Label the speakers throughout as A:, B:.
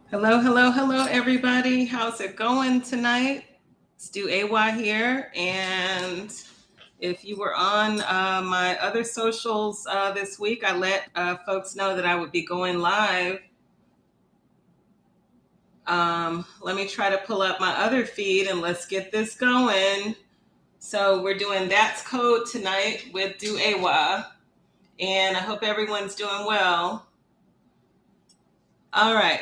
A: Hello, hello, hello, everybody. How's it going tonight? It's DuEwa here. And if you were on my other socials this week, I let folks know that I would be going live. Let me try to pull up my other feed and let's get this going. So, we're doing That's Code tonight with DuEwa. And I hope everyone's doing well. All right.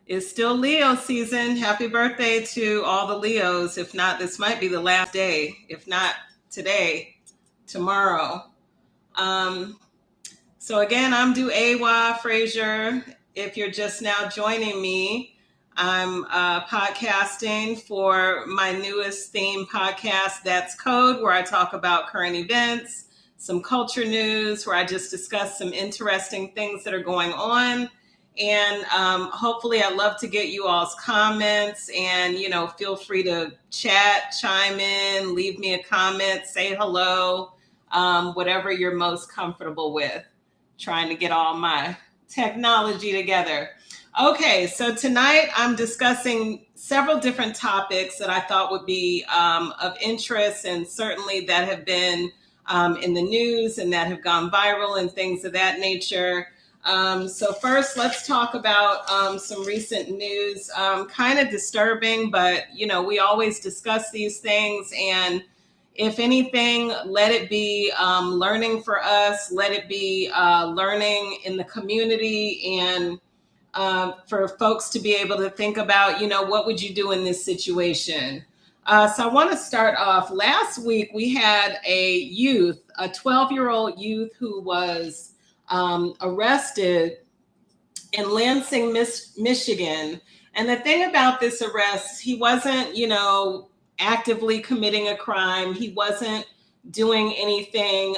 A: It's still Leo season. Happy birthday to all the Leos. If not, this might be the last day. If not today, tomorrow. Um, so again, I'm DuEwa Frazier. If you're just now joining me, I'm podcasting for my newest theme podcast, That's Code, where I talk about current events, some culture news, where I just discuss some interesting things that are going on. And hopefully, I'd love to get you all's comments and, feel free to chat, chime in, leave me a comment, say hello, whatever you're most comfortable with. Trying to get all my technology together. Okay, so tonight I'm discussing several different topics that I thought would be of interest and certainly that have been in the news and that have gone viral and things of that nature. So first, let's talk about some recent news. Kind of disturbing, but we always discuss these things, and if anything, let it be learning for us. Let it be learning in the community, and for folks to be able to think about, what would you do in this situation? So I want to start off. Last week, we had a 12-year-old youth who was arrested in Lansing, Michigan. And the thing about this arrest, he wasn't, actively committing a crime. He wasn't doing anything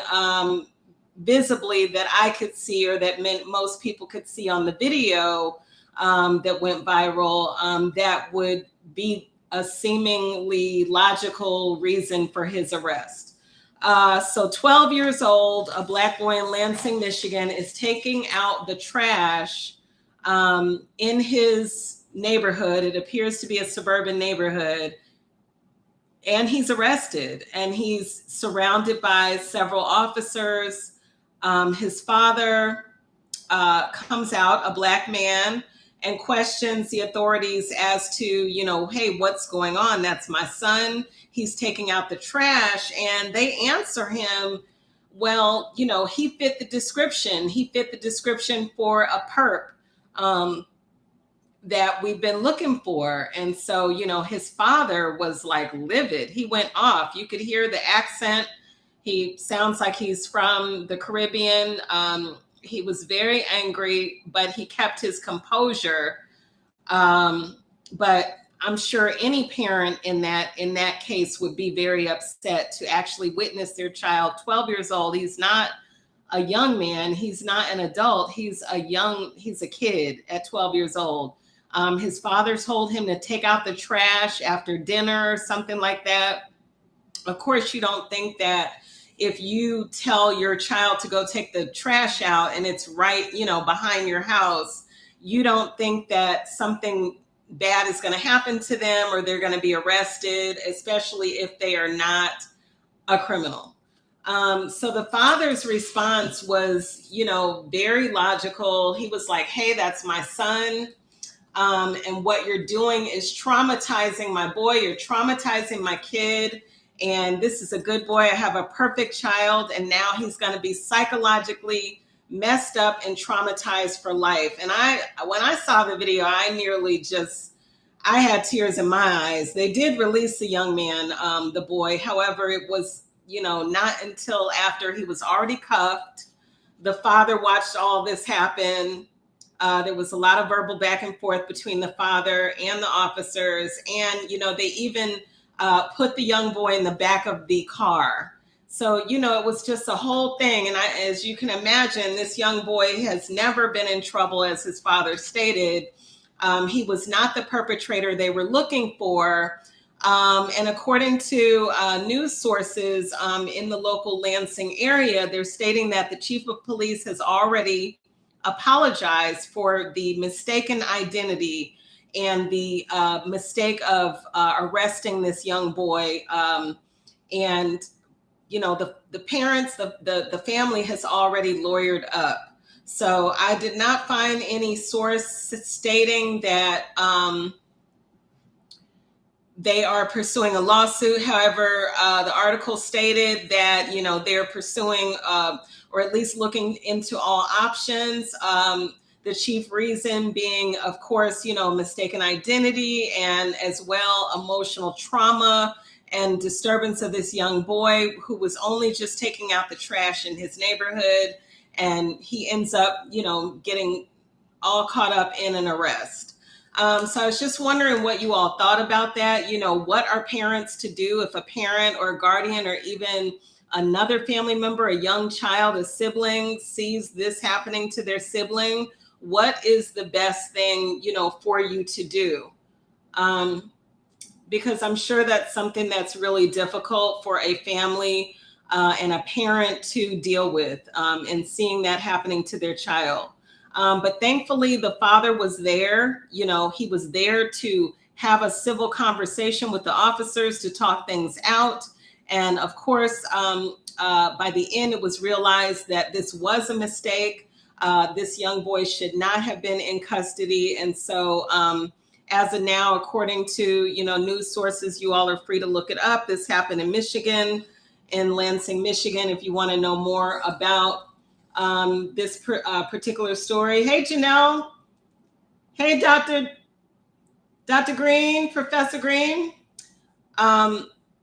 A: visibly that I could see or that most people could see on the video that went viral that would be a seemingly logical reason for his arrest. So 12 years old, a black boy in Lansing, Michigan, is taking out the trash in his neighborhood. It appears to be a suburban neighborhood. And he's arrested, and he's surrounded by several officers. His father comes out, a black man, and questions the authorities as to, hey, what's going on? That's my son. He's taking out the trash. And they answer him, well, he fit the description. He fit the description for a perp that we've been looking for. And so, his father was like livid. He went off. You could hear the accent. He sounds like he's from the Caribbean. He was very angry, but he kept his composure. But I'm sure any parent in that case would be very upset to actually witness their child, 12 years old. He's not a young man. He's not an adult. He's a kid at 12 years old. His father told him to take out the trash after dinner, something like that. Of course, you don't think that if you tell your child to go take the trash out and it's right, behind your house, you don't think that something bad is going to happen to them or they're going to be arrested, especially if they are not a criminal. So the father's response was, very logical. He was like, hey, that's my son. And what you're doing is traumatizing my boy. You're traumatizing my kid. And this is a good boy. I have a perfect child. And now he's going to be psychologically messed up and traumatized for life. And when I saw the video, I had tears in my eyes. They did release the young man, the boy. However, it was, not until after he was already cuffed. The father watched all this happen. There was a lot of verbal back and forth between the father and the officers. And, they even put the young boy in the back of the car. So, it was just a whole thing. And as you can imagine, this young boy has never been in trouble, as his father stated. He was not the perpetrator they were looking for. And according to news sources in the local Lansing area, they're stating that the chief of police has already apologize for the mistaken identity and the mistake of arresting this young boy. And the parents, the family has already lawyered up. So I did not find any source stating that they are pursuing a lawsuit. However, the article stated that, they're pursuing or at least looking into all options. The chief reason being, of course, mistaken identity, and as well emotional trauma and disturbance of this young boy who was only just taking out the trash in his neighborhood. And he ends up, getting all caught up in an arrest. So I was just wondering what you all thought about that. What are parents to do if a parent or a guardian or even another family member, a young child, a sibling, sees this happening to their sibling? What is the best thing, for you to do? Because I'm sure that's something that's really difficult for a family and a parent to deal with, and seeing that happening to their child. But thankfully, the father was there. He was there to have a civil conversation with the officers to talk things out. And of course, by the end, it was realized that this was a mistake. This young boy should not have been in custody. And so as of now, according to, news sources, you all are free to look it up. This happened in Michigan, in Lansing, Michigan, if you want to know more about this particular story. Hey, Janelle. Hey, Dr. Green, Professor Green.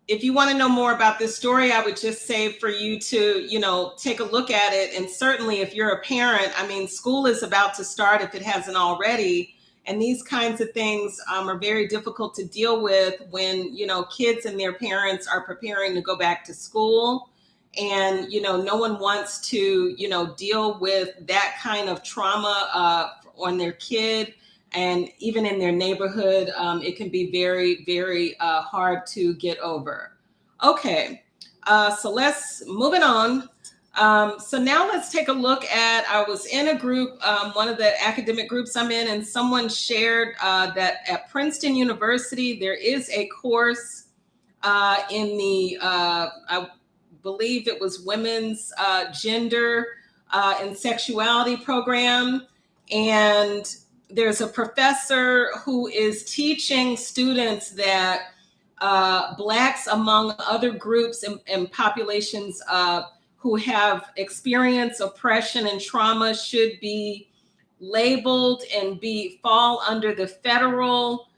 A: If you want to know more about this story, I would just say for you to, take a look at it. And certainly if you're a parent, school is about to start if it hasn't already. And these kinds of things are very difficult to deal with when, kids and their parents are preparing to go back to school. And, no one wants to, deal with that kind of trauma on their kid. And even in their neighborhood, it can be very, very hard to get over. Okay, so let's move it on. So now let's take a look at, I was in a group, one of the academic groups I'm in, and someone shared that at Princeton University, there is a course in the, I believe it was women's gender and sexuality program. And there's a professor who is teaching students that Blacks, among other groups and populations who have experienced oppression and trauma, should be labeled and fall under the federal,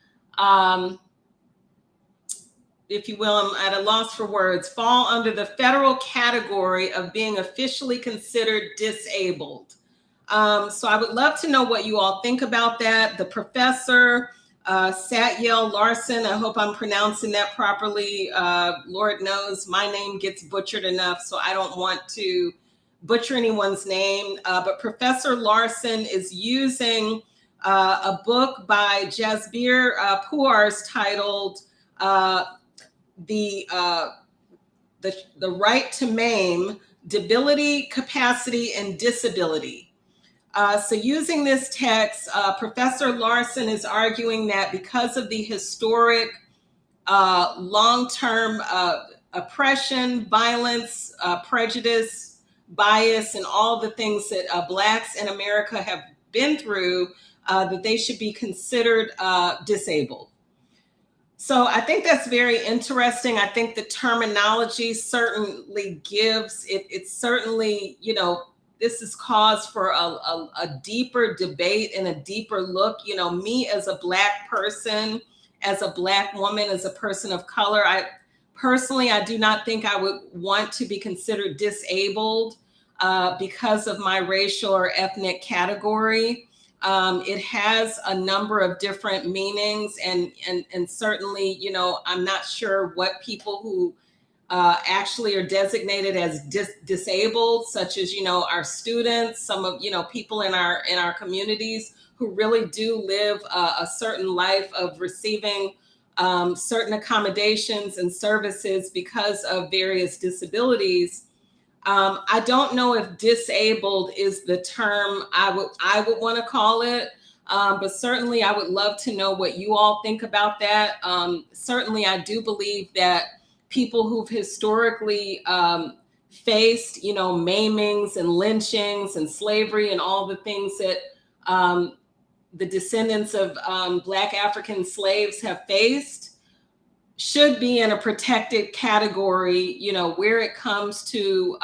A: if you will, I'm at a loss for words, fall under the federal category of being officially considered disabled. So I would love to know what you all think about that. The professor, Satyel Larson, I hope I'm pronouncing that properly. Lord knows my name gets butchered enough, so I don't want to butcher anyone's name. But Professor Larson is using a book by Jasbir Puars titled the Right to Maim, Debility, Capacity, and Disability. So using this text, Professor Larson is arguing that because of the historic long-term oppression, violence, prejudice, bias, and all the things that Blacks in America have been through, that they should be considered disabled. So I think that's very interesting. I think the terminology certainly gives it. It's certainly, this is cause for a deeper debate and a deeper look. Me as a Black person, as a Black woman, as a person of color, I do not think I would want to be considered disabled because of my racial or ethnic category. It has a number of different meanings, and certainly, I'm not sure what people who actually are designated as disabled, such as, our students, some of, people in our communities who really do live a certain life of receiving certain accommodations and services because of various disabilities. I don't know if disabled is the term I would want to call it, but certainly I would love to know what you all think about that. Certainly, I do believe that people who've historically faced, maimings and lynchings and slavery and all the things that um, the descendants of Black African slaves have faced should be in a protected category, where it comes to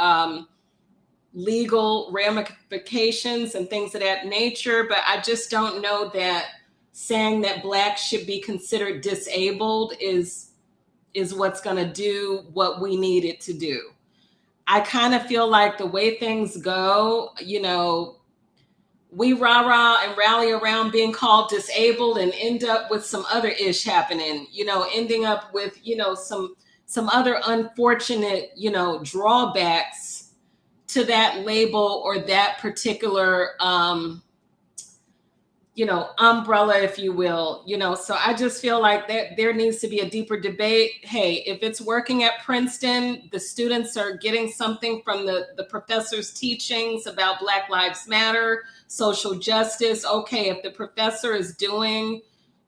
A: legal ramifications and things of that nature. But I just don't know that saying that Blacks should be considered disabled is what's going to do what we need it to do. I kind of feel like the way things go, we rah-rah and rally around being called disabled and end up with some other ish happening, ending up with, some other unfortunate, drawbacks to that label or that particular, umbrella, if you will, so I just feel like that there needs to be a deeper debate. Hey, if it's working at Princeton, the students are getting something from the professor's teachings about Black Lives Matter, social justice. Okay, if the professor is doing,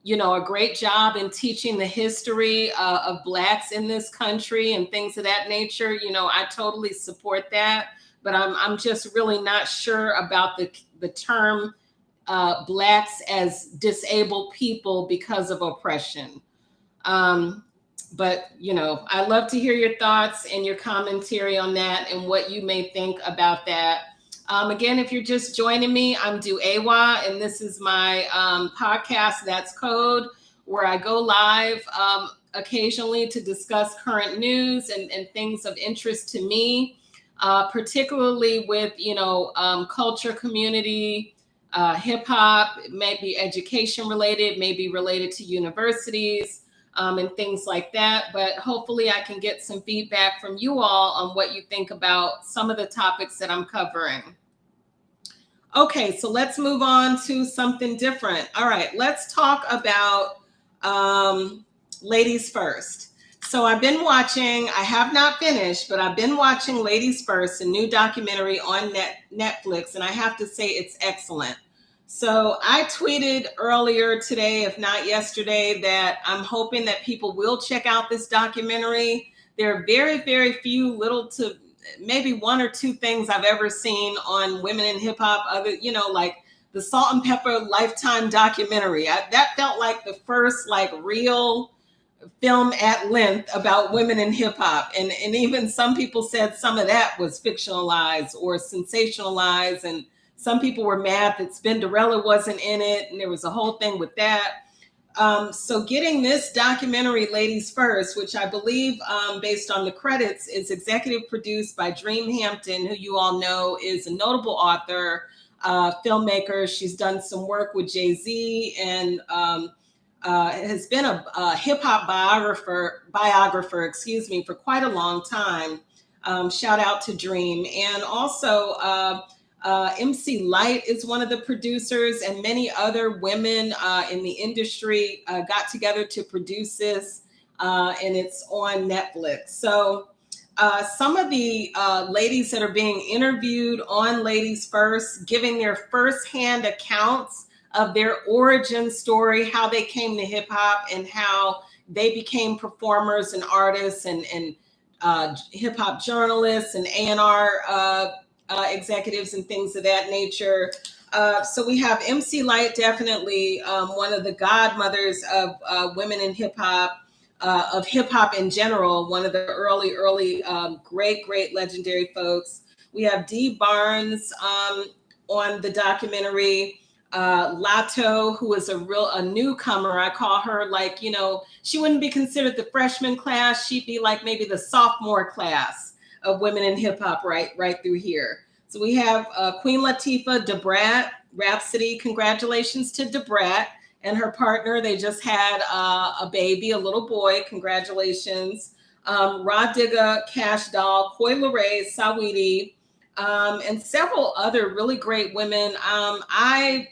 A: a great job in teaching the history of Blacks in this country and things of that nature, I totally support that. But I'm just really not sure about the term Blacks as disabled people because of oppression. But, I'd love to hear your thoughts and your commentary on that and what you may think about that. Again, if you're just joining me, I'm DuEwa, and this is my podcast, That's Code, where I go live occasionally to discuss current news and things of interest to me, particularly with, culture, community, hip hop, maybe education related, maybe related to universities and things like that. But hopefully I can get some feedback from you all on what you think about some of the topics that I'm covering. Okay, so let's move on to something different. All right, let's talk about Ladies First. So I've been watching, I have not finished, but I've been watching Ladies First, a new documentary on Netflix, and I have to say it's excellent. So I tweeted earlier today, if not yesterday, that I'm hoping that people will check out this documentary. There are very, very few, little to maybe one or two things I've ever seen on women in hip hop, other, like the Salt and Pepper Lifetime documentary. That felt like the first real film at length about women in hip hop. And even some people said some of that was fictionalized or sensationalized. And some people were mad that Spinderella wasn't in it. And there was a whole thing with that. So getting this documentary, Ladies First, which I believe, based on the credits, is executive produced by Dream Hampton, who you all know is a notable author, filmmaker. She's done some work with Jay-Z and has been a hip hop biographer, for quite a long time. Shout out to Dream. And also MC Light is one of the producers, and many other women in the industry got together to produce this, and it's on Netflix. So some of the ladies that are being interviewed on Ladies First, giving their firsthand accounts of their origin story, how they came to hip hop and how they became performers and artists and hip hop journalists and A&R executives and things of that nature. So we have MC Light, definitely one of the godmothers of women in hip hop, of hip hop in general, one of the early great legendary folks. We have Dee Barnes on the documentary. Lato, who is a newcomer. I call her she wouldn't be considered the freshman class. She'd be like maybe the sophomore class of women in hip hop right through here. So we have Queen Latifah, Debrat, Rhapsody. Congratulations to Debrat and her partner. They just had a baby, a little boy. Congratulations. Rod Digga, Cash Doll, Coi Leray, Saweetie, and several other really great women. I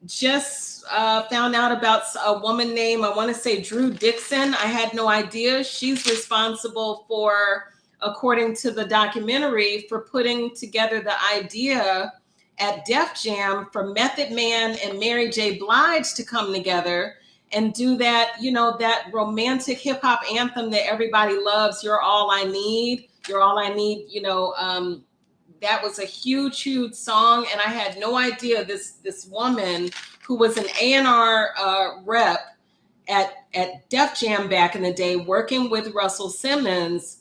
A: just found out about a woman named, I want to say Drew Dixon. I had no idea. She's responsible for according to the documentary, for putting together the idea at Def Jam for Method Man and Mary J. Blige to come together and do that, that romantic hip hop anthem that everybody loves, You're All I Need, You're All I Need, that was a huge, huge song. And I had no idea this woman who was an A&R rep at Def Jam back in the day, working with Russell Simmons,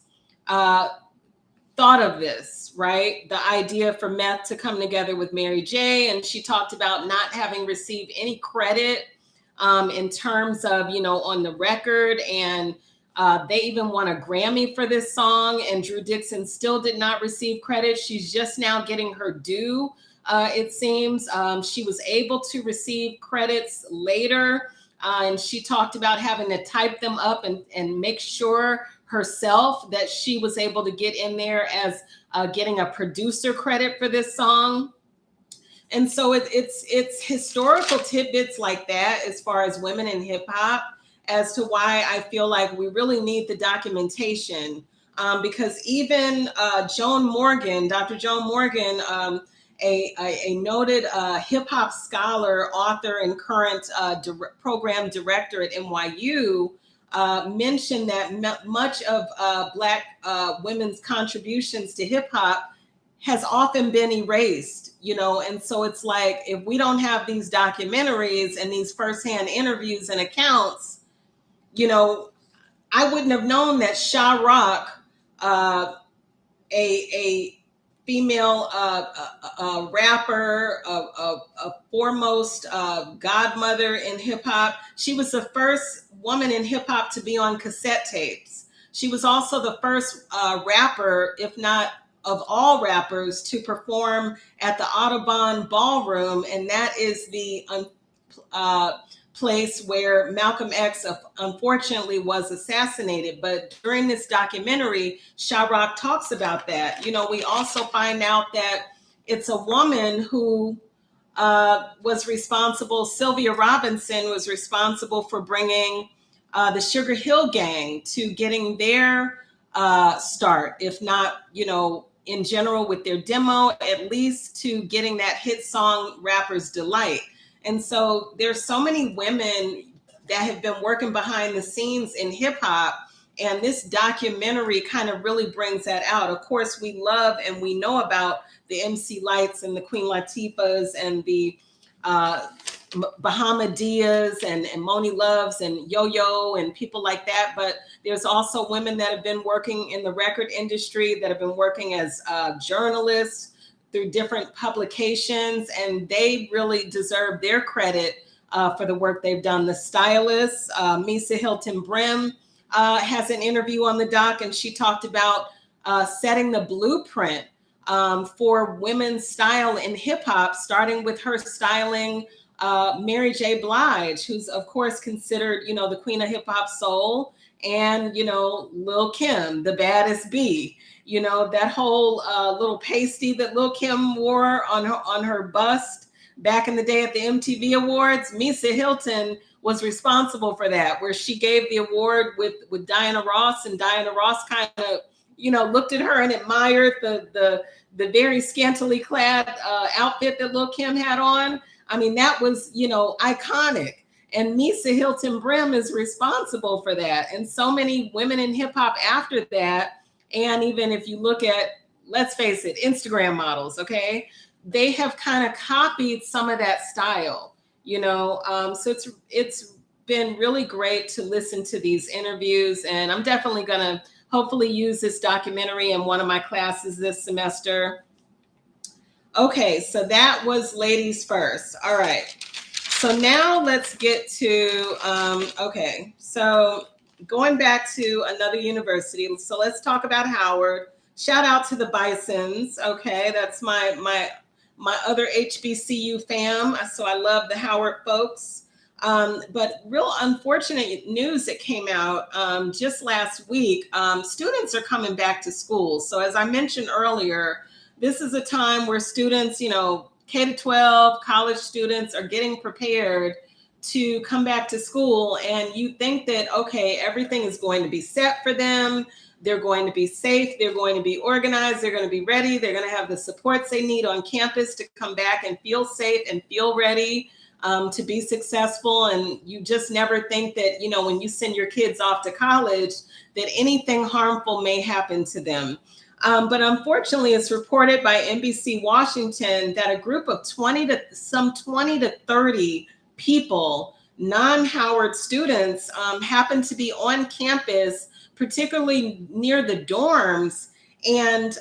A: thought of this, right? The idea for Meth to come together with Mary J. And she talked about not having received any credit in terms of, on the record. And they even won a Grammy for this song. And Drew Dixon still did not receive credit. She's just now getting her due, it seems. She was able to receive credits later. And she talked about having to type them up and make sure herself that she was able to get in there as getting a producer credit for this song. And so it's historical tidbits like that as far as women in hip hop as to why I feel like we really need the documentation. Because even Dr. Joan Morgan, a noted hip hop scholar, author, and current program director at NYU, mentioned that much of Black women's contributions to hip hop has often been erased, and so it's like, if we don't have these documentaries and these firsthand interviews and accounts, I wouldn't have known that Sha Rock, a female rapper, a foremost godmother in hip hop. She was the first woman in hip hop to be on cassette tapes. She was also the first rapper, if not of all rappers, to perform at the Audubon Ballroom, and that is the place where Malcolm X unfortunately was assassinated. But during this documentary, Sha Rock talks about that. We also find out that it's a woman who was responsible, Sylvia Robinson was responsible for bringing the Sugar Hill Gang to getting their start, if not, in general with their demo, at least to getting that hit song Rapper's Delight. And so there's so many women that have been working behind the scenes in hip hop. And this documentary kind of really brings that out. Of course, we love and we know about the MC Lights and the Queen Latifahs and the Bahamadia and Moni Loves and Yo-Yo and people like that. But there's also women that have been working in the record industry, that have been working as journalists through different publications, and they really deserve their credit for the work they've done. The stylist, Misa Hilton Brim, has an interview on the doc, and she talked about setting the blueprint for women's style in hip hop, starting with her styling Mary J. Blige, who's of course considered, the queen of hip hop soul, and, Lil' Kim, the baddest bee. That whole little pasty that Lil' Kim wore on her bust back in the day at the MTV Awards, Misa Hilton was responsible for that, where she gave the award with Diana Ross, and Diana Ross kind of, looked at her and admired the very scantily clad outfit that Lil' Kim had on. I mean, that was, iconic. And Misa Hilton Brim is responsible for that. And so many women in hip hop after that. And even if you look at, let's face it, Instagram models, okay, they have kind of copied some of that style, so it's been really great to listen to these interviews. And I'm definitely going to hopefully use this documentary in one of my classes this semester. Okay, so that was ladies first. All right. So now let's get to, okay, so going back to another university. So let's talk about Howard. Shout out to the Bisons. Okay, that's my other HBCU fam. So I love the Howard folks. But real unfortunate news that came out just last week. Students are coming back to school. So as I mentioned earlier, this is a time where students, K-12 college students are getting prepared to come back to school, and you think that, okay, everything is going to be set for them. They're going to be safe. They're going to be organized. They're going to be ready. They're going to have the supports they need on campus to come back and feel safe and feel ready to be successful. And you just never think that, when you send your kids off to college, that anything harmful may happen to them. But unfortunately, it's reported by NBC Washington that a group of 20 to 30 people, non-Howard students, happened to be on campus, particularly near the dorms. And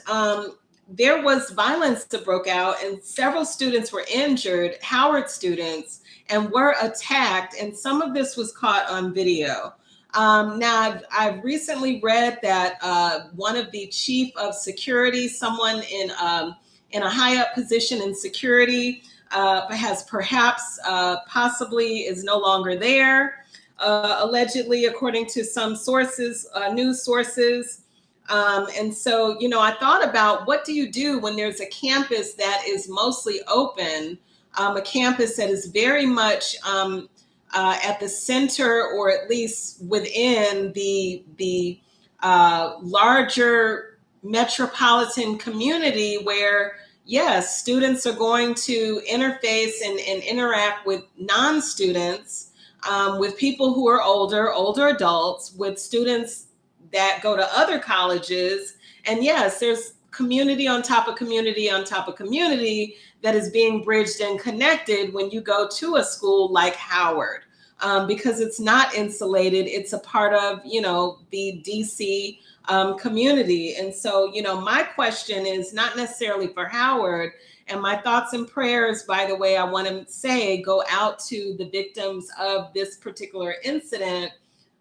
A: there was violence that broke out, and several students were injured, Howard students, and were attacked. And some of this was caught on video. Now, I've recently read that one of the chief of security, someone in a high up position in security, has perhaps possibly is no longer there, allegedly, according to some sources, news sources. And so, I thought about, what do you do when there's a campus that is mostly open, a campus that is very much at the center, or at least within the larger metropolitan community, where, yes, students are going to interface and interact with non-students, with people who are older adults, with students that go to other colleges. And yes, there's community on top of community on top of community that is being bridged and connected when you go to a school like Howard, because it's not insulated. It's a part of, the DC community. And so, my question is not necessarily for Howard, and my thoughts and prayers, by the way, I want to say, go out to the victims of this particular incident.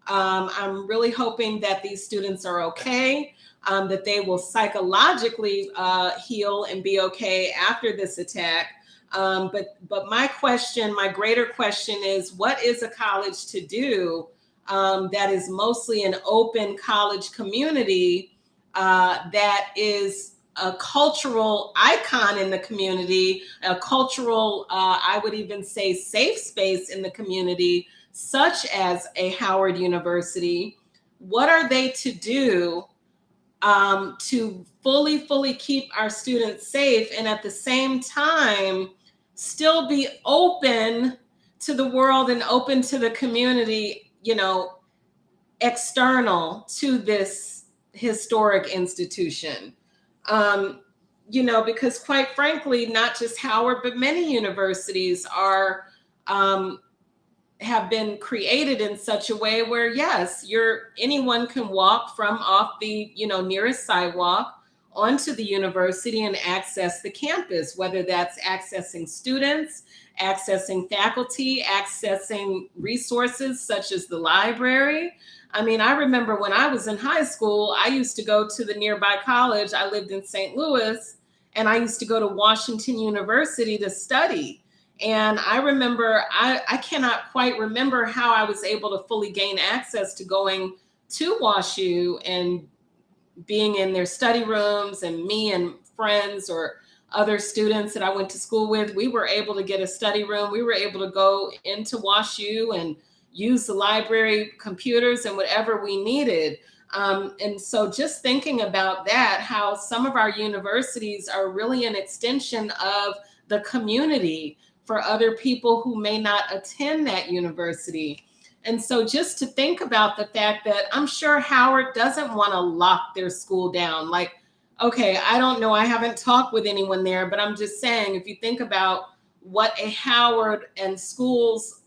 A: I'm really hoping that these students are okay, that they will psychologically heal and be okay after this attack. But my greater question is, what is a college to do that is mostly an open college community, that is a cultural icon in the community, a cultural, I would even say, safe space in the community, such as a Howard University? What are they to do to fully keep our students safe, and at the same time still be open to the world and open to the community, external to this historic institution? Because quite frankly, not just Howard, but many universities have been created in such a way where, yes, anyone can walk from off the, nearest sidewalk onto the university and access the campus, whether that's accessing students, accessing faculty, accessing resources such as the library. I mean, I remember when I was in high school, I used to go to the nearby college. I lived in St. Louis, and I used to go to Washington University to study. And I remember, I cannot quite remember how I was able to fully gain access to going to WashU and being in their study rooms, and me and friends or other students that I went to school with, we were able to get a study room. We were able to go into WashU and use the library computers and whatever we needed. And so just thinking about that, how some of our universities are really an extension of the community for other people who may not attend that university. And so just to think about the fact that I'm sure Howard doesn't want to lock their school down. Like, okay, I don't know, I haven't talked with anyone there, but I'm just saying, if you think about what a Howard and schools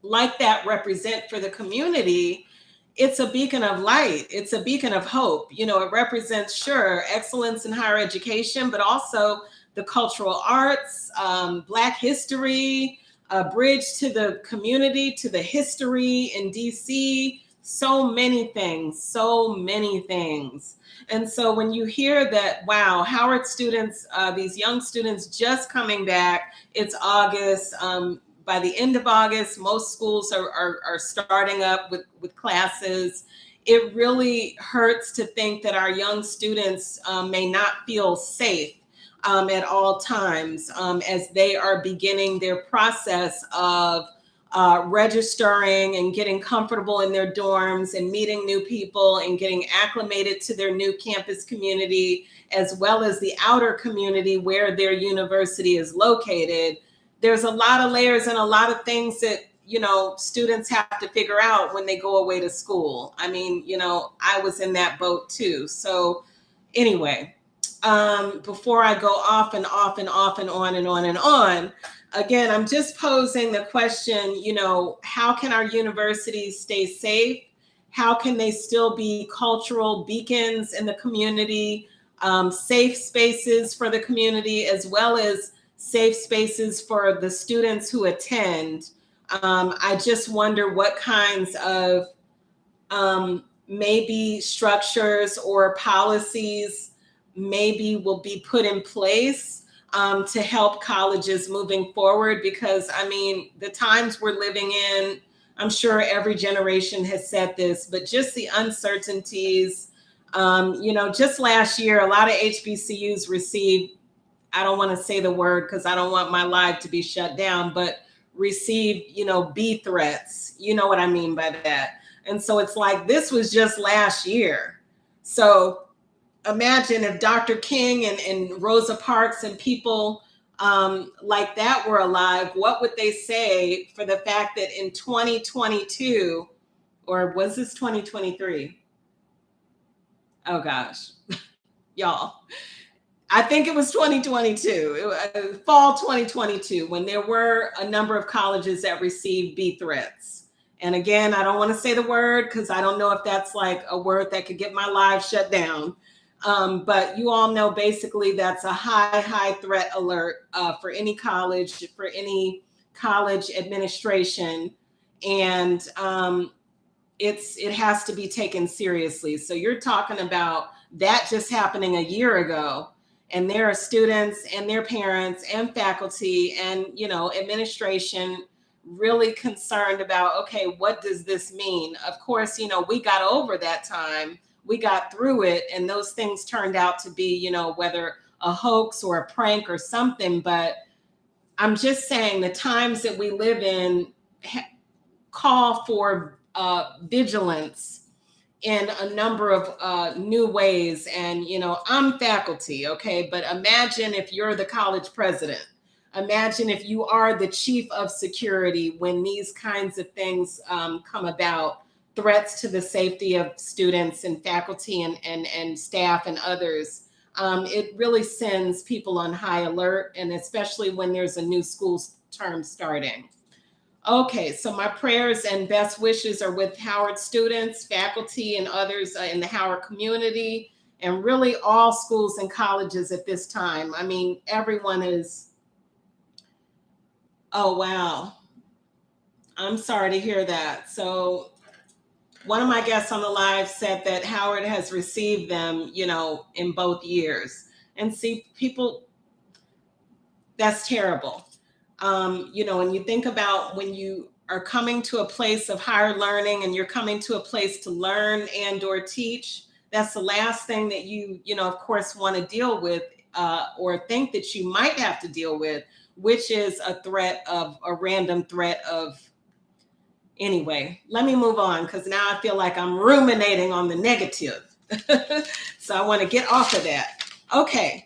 A: like that represent for the community, it's a beacon of light. It's a beacon of hope. It represents, sure, excellence in higher education, but also the cultural arts, Black history, a bridge to the community, to the history in DC, so many things. And so when you hear that, wow, Howard students, these young students just coming back, it's August. By the end of August, most schools are starting up with classes. It really hurts to think that our young students may not feel safe at all times, as they are beginning their process of registering and getting comfortable in their dorms and meeting new people and getting acclimated to their new campus community, as well as the outer community where their university is located. There's a lot of layers and a lot of things that, students have to figure out when they go away to school. I mean, I was in that boat too. So anyway, before I go off and off and off and on and on and on, again, I'm just posing the question, how can our universities stay safe? How can they still be cultural beacons in the community, safe spaces for the community, as well as safe spaces for the students who attend? I just wonder what kinds of maybe structures or policies maybe will be put in place to help colleges moving forward. Because I mean, the times we're living in, I'm sure every generation has said this, but just the uncertainties, just last year, a lot of HBCUs received, I don't want to say the word because I don't want my live to be shut down, but received, B threats. You know what I mean by that. And so it's like, this was just last year. So imagine if Dr. King and Rosa Parks and people like that were alive, what would they say for the fact that in 2022, or was this 2023? Oh gosh, y'all. I think it was 2022, fall 2022, when there were a number of colleges that received B threats. And again, I don't want to say the word because I don't know if that's like a word that could get my live shut down. But you all know basically that's a high threat alert for any college administration. And it has to be taken seriously. So you're talking about that just happening a year ago. And there are students and their parents and faculty and, administration really concerned about, okay, what does this mean? Of course, we got over that time. We got through it, and those things turned out to be, whether a hoax or a prank or something. But I'm just saying the times that we live in call for vigilance in a number of new ways. And, I'm faculty, okay? But imagine if you're the college president. Imagine if you are the chief of security when these kinds of things come about, threats to the safety of students and faculty and staff and others. It really sends people on high alert, and especially when there's a new school term starting. Okay, so my prayers and best wishes are with Howard students, faculty, and others in the Howard community, and really all schools and colleges at this time. I mean, everyone is, oh, wow. I'm sorry to hear that. So one of my guests on the live said that Howard has received them, in both years. And see, people, that's terrible. And you think about when you are coming to a place of higher learning and you're coming to a place to learn and or teach, that's the last thing that you of course, want to deal with or think that you might have to deal with, which is a random threat of, anyway, let me move on because now I feel like I'm ruminating on the negative. So I want to get off of that. Okay.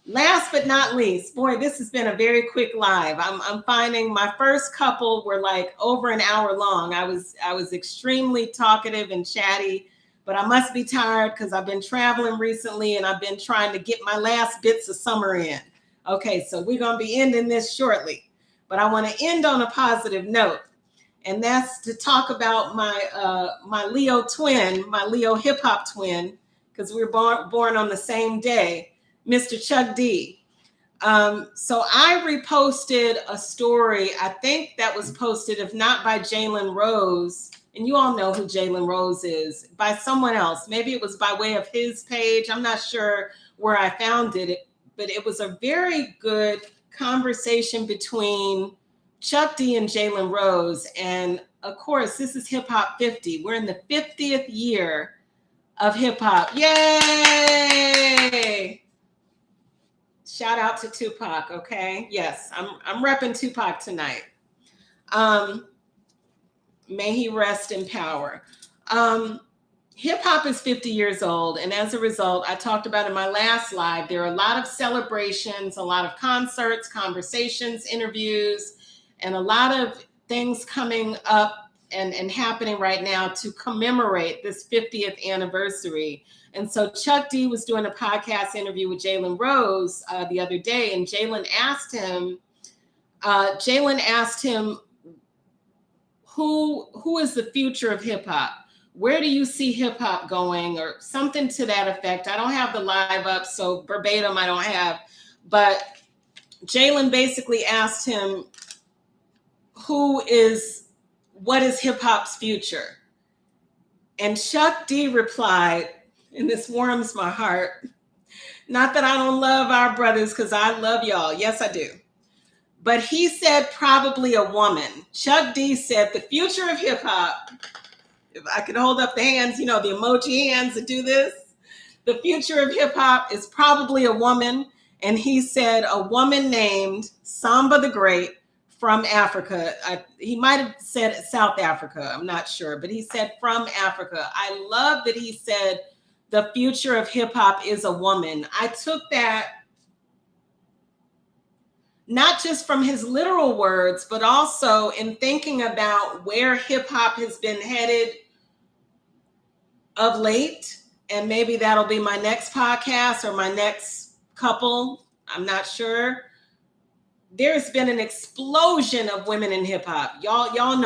A: Last but not least, boy, this has been a very quick live. I'm finding my first couple were like over an hour long. I was extremely talkative and chatty, but I must be tired because I've been traveling recently and I've been trying to get my last bits of summer in. Okay, so we're going to be ending this shortly, but I want to end on a positive note. And that's to talk about my Leo twin, my Leo hip hop twin, because we were born on the same day, Mr. Chuck D. So I reposted a story, I think that was posted, if not by Jalen Rose, and you all know who Jalen Rose is, by someone else. Maybe it was by way of his page. I'm not sure where I found it, but it was a very good conversation between Chuck D and Jalen Rose. And of course, this is Hip Hop 50. We're in the 50th year of hip hop. Yay! Shout out to Tupac, okay? Yes, I'm repping Tupac tonight. May he rest in power. Hip hop is 50 years old. And as a result, I talked about in my last live, there are a lot of celebrations, a lot of concerts, conversations, interviews, and a lot of things coming up and happening right now to commemorate this 50th anniversary. And so Chuck D was doing a podcast interview with Jalen Rose the other day, and Jalen asked him, who is the future of hip hop? Where do you see hip hop going, or something to that effect? I don't have the live up, so verbatim I don't have, but Jalen basically asked him, what is hip hop's future? And Chuck D replied, and this warms my heart, not that I don't love our brothers, because I love y'all. Yes, I do. But he said probably a woman. Chuck D said the future of hip hop, if I could hold up the hands, the emoji hands that do this, the future of hip hop is probably a woman. And he said a woman named Samba the Great from Africa. He might have said South Africa. I'm not sure, but he said from Africa. I love that he said the future of hip hop is a woman. I took that not just from his literal words, but also in thinking about where hip hop has been headed of late. And maybe that'll be my next podcast or my next couple. I'm not sure. There's been an explosion of women in hip hop. Y'all know.